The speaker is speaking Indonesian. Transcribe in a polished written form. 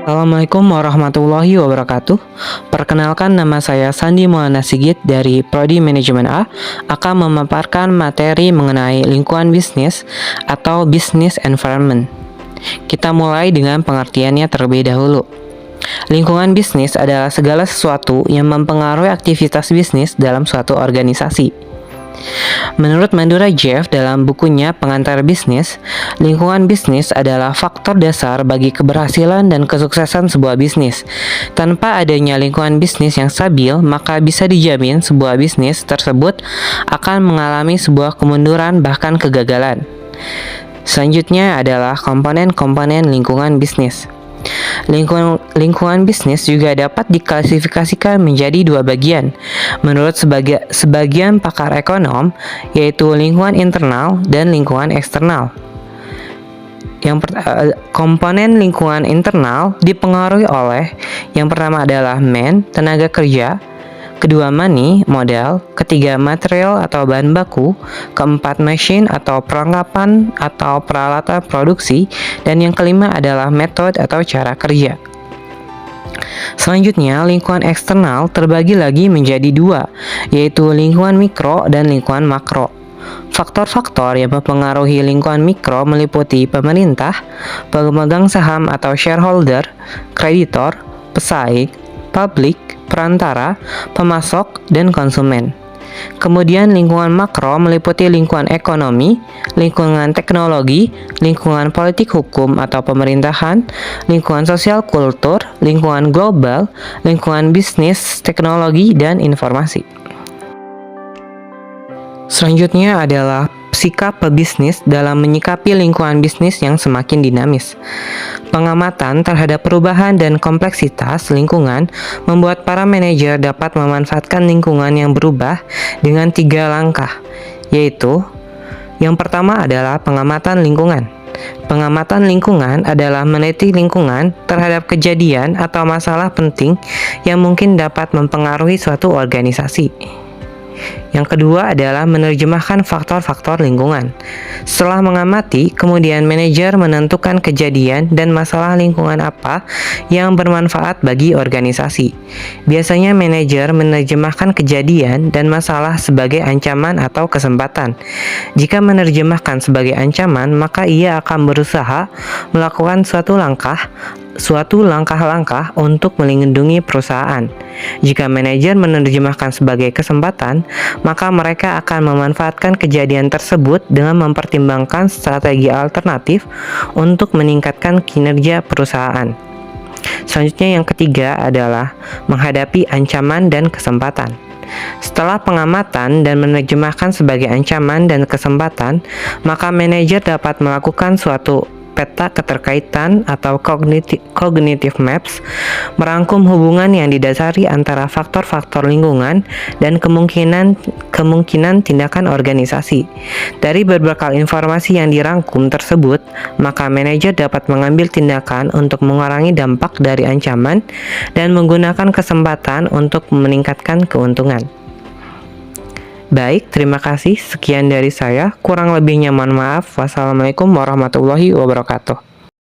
Assalamualaikum warahmatullahi wabarakatuh. Perkenalkan, nama saya Sandi Maulana Sigit dari Prodi Manajemen A, akan memaparkan materi mengenai lingkungan bisnis atau business environment. Kita mulai dengan pengertiannya terlebih dahulu. Lingkungan bisnis adalah segala sesuatu yang mempengaruhi aktivitas bisnis dalam suatu organisasi. Menurut Madura Jeff dalam bukunya Pengantar Bisnis, lingkungan bisnis adalah faktor dasar bagi keberhasilan dan kesuksesan sebuah bisnis. Tanpa adanya lingkungan bisnis yang stabil, maka bisa dijamin sebuah bisnis tersebut akan mengalami sebuah kemunduran bahkan kegagalan. Selanjutnya adalah komponen-komponen lingkungan bisnis. Lingkungan bisnis juga dapat diklasifikasikan menjadi dua bagian. Menurut sebagian pakar ekonom, yaitu lingkungan internal dan lingkungan eksternal. Komponen lingkungan internal dipengaruhi oleh yang pertama adalah tenaga kerja, kedua money, modal, ketiga material atau bahan baku, keempat machine atau perlengkapan atau peralatan produksi, dan yang kelima adalah metode atau cara kerja. Selanjutnya, lingkungan eksternal terbagi lagi menjadi dua, yaitu lingkungan mikro dan lingkungan makro. Faktor-faktor yang mempengaruhi lingkungan mikro meliputi pemerintah, pemegang saham atau shareholder, kreditor, pesaing, publik, perantara, pemasok, dan konsumen. Kemudian lingkungan makro meliputi lingkungan ekonomi, lingkungan teknologi, lingkungan politik hukum atau pemerintahan, lingkungan sosial kultur, lingkungan global, lingkungan bisnis, teknologi, dan informasi. Selanjutnya adalah sikap pebisnis dalam menyikapi lingkungan bisnis yang semakin dinamis. Pengamatan terhadap perubahan dan kompleksitas lingkungan membuat para manajer dapat memanfaatkan lingkungan yang berubah dengan 3 langkah, yaitu yang pertama adalah pengamatan lingkungan. Pengamatan lingkungan adalah meneliti lingkungan terhadap kejadian atau masalah penting yang mungkin dapat mempengaruhi suatu organisasi. Yang kedua adalah menerjemahkan faktor-faktor lingkungan. Setelah mengamati, kemudian manajer menentukan kejadian dan masalah lingkungan apa yang bermanfaat bagi organisasi. Biasanya manajer menerjemahkan kejadian dan masalah sebagai ancaman atau kesempatan. Jika menerjemahkan sebagai ancaman, maka ia akan berusaha melakukan suatu langkah-langkah untuk melindungi perusahaan. Jika manajer menerjemahkan sebagai kesempatan, maka mereka akan memanfaatkan kejadian tersebut dengan mempertimbangkan strategi alternatif untuk meningkatkan kinerja perusahaan. Selanjutnya yang ketiga adalah menghadapi ancaman dan kesempatan. Setelah pengamatan dan menerjemahkan sebagai ancaman dan kesempatan, maka manajer dapat melakukan suatu peta keterkaitan atau cognitive maps, merangkum hubungan yang didasari antara faktor-faktor lingkungan dan kemungkinan tindakan organisasi. Dari berbekal informasi yang dirangkum tersebut, maka manajer dapat mengambil tindakan untuk mengurangi dampak dari ancaman dan menggunakan kesempatan untuk meningkatkan keuntungan. Baik, terima kasih. Sekian dari saya. Kurang lebihnya mohon maaf. Wassalamualaikum warahmatullahi wabarakatuh.